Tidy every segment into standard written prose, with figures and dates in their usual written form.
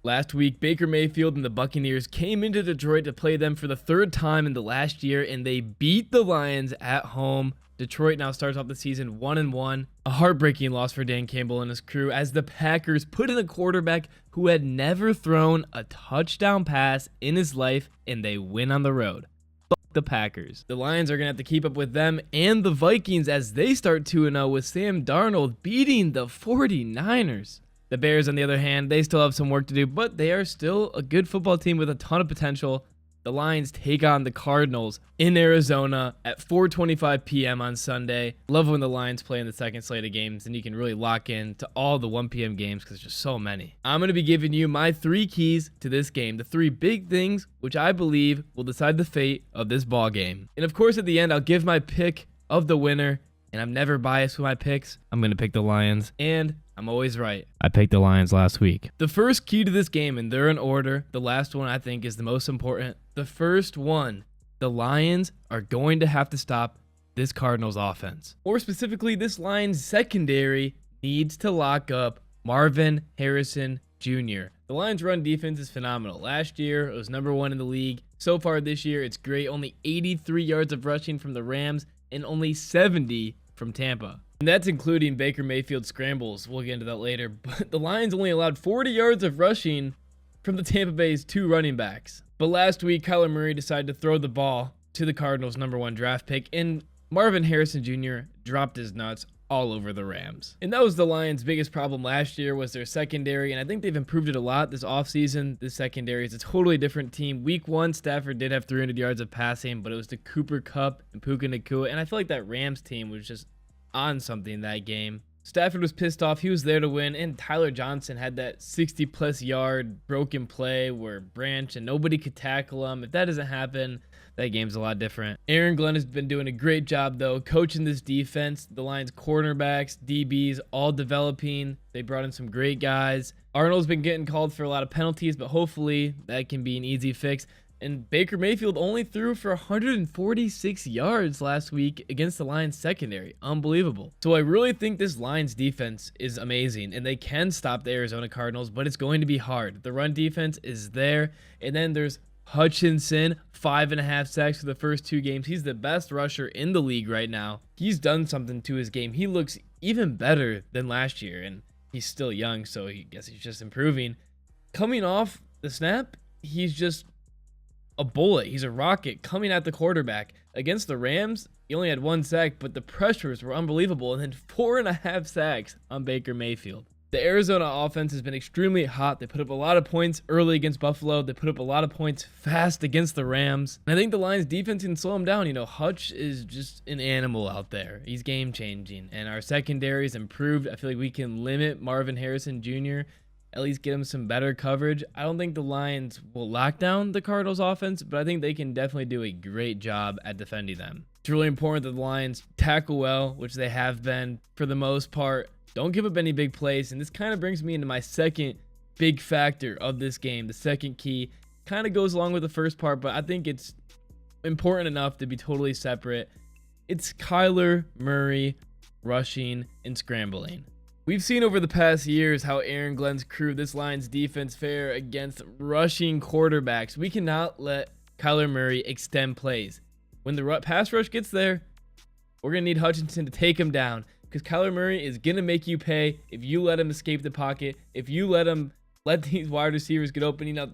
Last week, Baker Mayfield and the Buccaneers came into Detroit to play them for the third time in the last year, and they beat the Lions at home. Detroit now starts off the season 1-1. A heartbreaking loss for Dan Campbell and his crew as the Packers put in a quarterback who had never thrown a touchdown pass in his life, and they win on the road. Fuck the Packers. The Lions are going to have to keep up with them and the Vikings as they start 2-0 with Sam Darnold beating the 49ers. The Bears, on the other hand, they still have some work to do, but they are still a good football team with a ton of potential. The Lions take on the Cardinals in Arizona at 4:25 p.m. on Sunday. Love when the Lions play in the second slate of games, and you can really lock in to all the 1 p.m. games because there's just so many. I'm going to be giving you my 3 keys to this game, the 3 big things which I believe will decide the fate of this ball game. And of course, at the end, I'll give my pick of the winner, and I'm never biased with my picks. I'm going to pick the Lions, and I'm always right. I picked the Lions last week. The first key to this game, and they're in order, the last one I think is the most important. The first one, the Lions are going to have to stop this Cardinals offense. Or specifically, this Lions secondary needs to lock up Marvin Harrison Jr. The Lions run defense is phenomenal. Last year, it was #1 in the league. So far this year, it's great. Only 83 yards of rushing from the Rams and only 70 from Tampa. And that's including Baker Mayfield's scrambles. We'll get into that later. But the Lions only allowed 40 yards of rushing from the Tampa Bay's 2 running backs. But last week, Kyler Murray decided to throw the ball to the Cardinals' #1 draft pick, and Marvin Harrison Jr. dropped his nuts all over the Rams. And that was the Lions' biggest problem last year, was their secondary, and I think they've improved it a lot this offseason. This secondary is a totally different team. Week 1, Stafford did have 300 yards of passing, but it was to Cooper Kupp and Puka Nacua, and I feel like that Rams team was just on something that game. Stafford was pissed off. He was there to win, and Tyler Johnson had that 60-plus yard broken play where Branch and nobody could tackle him. If that doesn't happen, that game's a lot different. Aaron Glenn has been doing a great job, though, coaching this defense. The Lions cornerbacks, DBs, all developing. They brought in some great guys. Arnold's been getting called for a lot of penalties, but hopefully that can be an easy fix. And Baker Mayfield only threw for 146 yards last week against the Lions secondary. Unbelievable. So I really think this Lions defense is amazing, and they can stop the Arizona Cardinals, but it's going to be hard. The run defense is there, and then there's Hutchinson, 5.5 sacks for the first 2 games. He's the best rusher in the league right now. He's done something to his game. He looks even better than last year, and he's still young, so I guess he's just improving. Coming off the snap, he's just a bullet. He's a rocket coming at the quarterback. Against the Rams, he only had 1 sack, but the pressures were unbelievable, and then 4.5 sacks on Baker Mayfield. The Arizona offense has been extremely hot. They put up a lot of points early against Buffalo. They put up a lot of points fast against the Rams. And I think the Lions defense can slow them down. You know, Hutch is just an animal out there. He's game changing, and our secondary is improved. I feel like we can limit Marvin Harrison Jr., at least get him some better coverage. I don't think the Lions will lock down the Cardinals offense, but I think they can definitely do a great job at defending them. It's really important that the Lions tackle well, which they have been for the most part. Don't give up any big plays, and this kind of brings me into my second big factor of this game. The second key kind of goes along with the first part, but I think it's important enough to be totally separate. It's Kyler Murray rushing and scrambling. We've seen over the past years how Aaron Glenn's crew, this Lions defense, fare against rushing quarterbacks. We cannot let Kyler Murray extend plays. When the pass rush gets there, we're going to need Hutchinson to take him down, because Kyler Murray is going to make you pay if you let him escape the pocket, if you let these wide receivers get open. You know,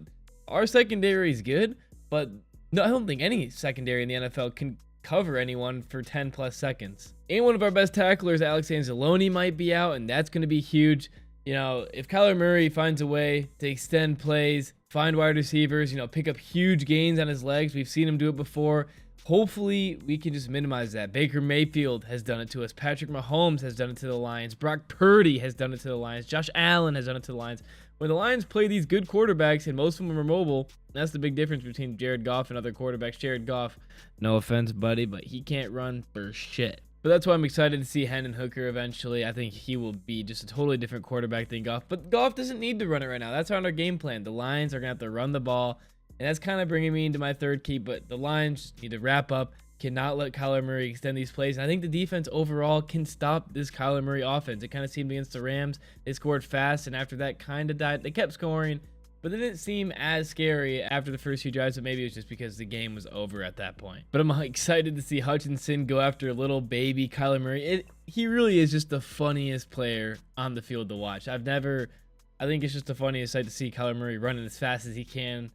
our secondary is good, but no, I don't think any secondary in the NFL can cover anyone for 10 plus seconds. And one of our best tacklers, Alex Anzalone, might be out, and that's going to be huge. You know, if Kyler Murray finds a way to extend plays, find wide receivers, you know, pick up huge gains on his legs, we've seen him do it before. Hopefully, we can just minimize that. Baker Mayfield has done it to us. Patrick Mahomes has done it to the Lions. Brock Purdy has done it to the Lions. Josh Allen has done it to the Lions. When the Lions play these good quarterbacks, and most of them are mobile, that's the big difference between Jared Goff and other quarterbacks. Jared Goff, no offense, buddy, but he can't run for shit. But that's why I'm excited to see Hendon Hooker eventually. I think he will be just a totally different quarterback than Goff. But Goff doesn't need to run it right now. That's on our game plan. The Lions are going to have to run the ball. And that's kind of bringing me into my third key. But the Lions need to wrap up. Cannot let Kyler Murray extend these plays. And I think the defense overall can stop this Kyler Murray offense. It kind of seemed against the Rams. They scored fast. And after that kind of died. They kept scoring. but they didn't seem as scary after the first few drives, but maybe it was just because the game was over at that point. But I'm excited to see Hutchinson go after little baby Kyler Murray. He really is just the funniest player on the field to watch. I think it's just the funniest sight to see Kyler Murray running as fast as he can.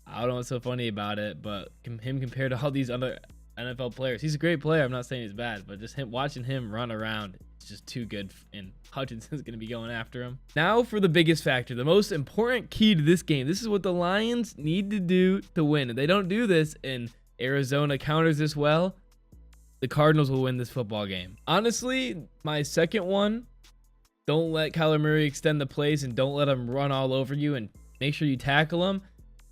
I don't know what's so funny about it, but him compared to all these other NFL players, he's a great player. I'm not saying he's bad, but just watching him run around, it's just too good, and Hutchinson's going to be going after him. Now for the biggest factor, the most important key to this game. This is what the Lions need to do to win. If they don't do this and Arizona counters this well, the Cardinals will win this football game. Honestly, my second one, don't let Kyler Murray extend the plays and don't let him run all over you and make sure you tackle him.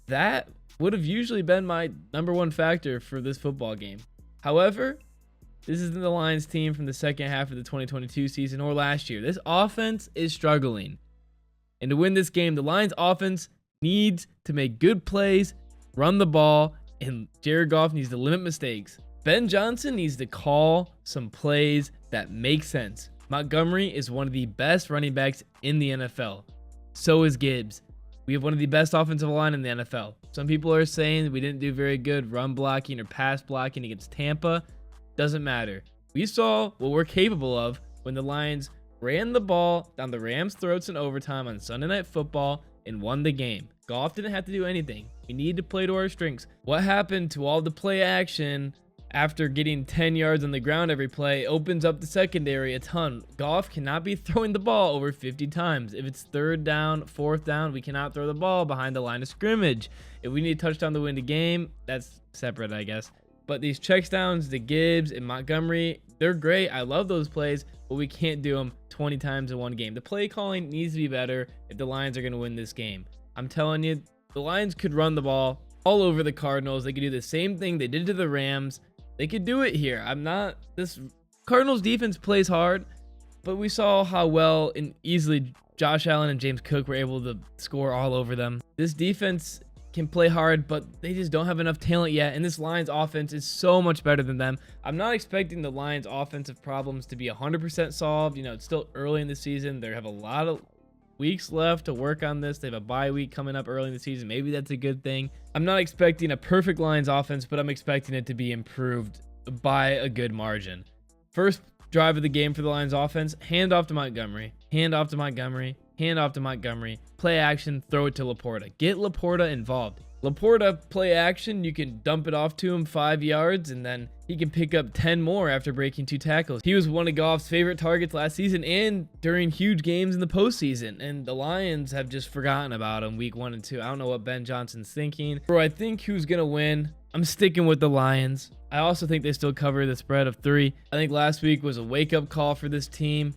That would have usually been my number one factor for this football game. However, this isn't the Lions team from the second half of the 2022 season or last year. This offense is struggling. And to win this game, the Lions offense needs to make good plays, run the ball, and Jared Goff needs to limit mistakes. Ben Johnson needs to call some plays that make sense. Montgomery is one of the best running backs in the NFL. So is Gibbs. We have one of the best offensive line in the NFL. Some people are saying we didn't do very good run blocking or pass blocking against Tampa. Doesn't matter. We saw what we're capable of when the Lions ran the ball down the Rams' throats in overtime on Sunday Night Football and won the game. Goff didn't have to do anything. We need to play to our strengths. What happened to all the play action after getting 10 yards on the ground every play opens up the secondary a ton. Goff cannot be throwing the ball over 50 times. If it's third down, fourth down, we cannot throw the ball behind the line of scrimmage. If we need a touchdown to win the game, that's separate, I guess. But these checkdowns to Gibbs and Montgomery, they're great. I love those plays, but we can't do them 20 times in one game. The play calling needs to be better if the Lions are going to win this game. I'm telling you, the Lions could run the ball all over the Cardinals. They could do the same thing they did to the Rams. They could do it here. This Cardinals defense plays hard, but we saw how well and easily Josh Allen and James Cook were able to score all over them. This defense can play hard, but they just don't have enough talent yet, and this Lions offense is so much better than them. I'm not expecting the Lions offensive problems to be 100% solved. It's still early in the season. They have a lot of weeks left to work on this. They have a bye week coming up early in the season. Maybe that's a good thing. I'm not expecting a perfect Lions offense, but I'm expecting it to be improved by a good margin. First drive of the game for the Lions offense, hand off to Montgomery, hand off to Montgomery, hand off to Montgomery, play action, throw it to Laporta. Get Laporta involved. Laporta, play action, you can dump it off to him 5 yards, and then he can pick up 10 more after breaking 2 tackles. He was one of Goff's favorite targets last season and during huge games in the postseason, and the Lions have just forgotten about him week 1 and 2. I don't know what Ben Johnson's thinking. Bro, I think who's going to win? I'm sticking with the Lions. I also think they still cover the spread of 3. I think last week was a wake-up call for this team.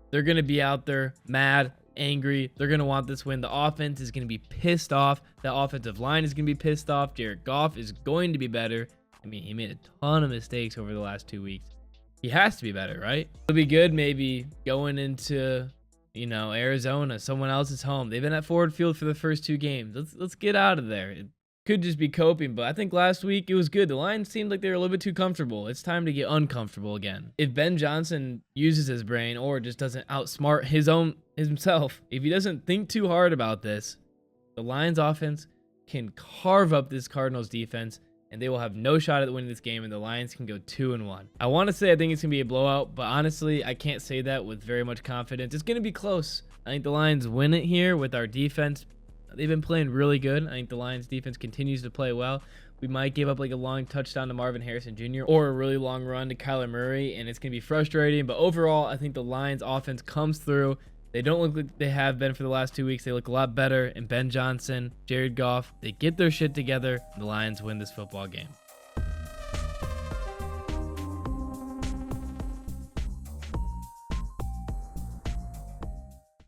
They're going to be out there mad, angry. They're going to want this win. The offense is going to be pissed off. The offensive line is going to be pissed off. Jared Goff is going to be better. I mean, he made a ton of mistakes over the last 2 weeks. He has to be better, right? It'll be good maybe going into, Arizona, someone else's home. They've been at Ford Field for the first 2 games. Let's get out of there. It could just be coping, but I think last week it was good. The Lions seemed like they were a little bit too comfortable. It's time to get uncomfortable again. If Ben Johnson uses his brain or just doesn't outsmart himself, if he doesn't think too hard about this, the Lions offense can carve up this Cardinals defense, and they will have no shot at winning this game, and the Lions can go 2-1. I want to say I think it's going to be a blowout, but honestly, I can't say that with very much confidence. It's going to be close. I think the Lions win it here with our defense. They've been playing really good. I think the Lions defense continues to play well. We might give up like a long touchdown to Marvin Harrison Jr. or a really long run to Kyler Murray, and it's going to be frustrating. But overall, I think the Lions offense comes through. They don't look like they have been for the last 2 weeks. They look a lot better. And Ben Johnson, Jared Goff, they get their shit together. And the Lions win this football game.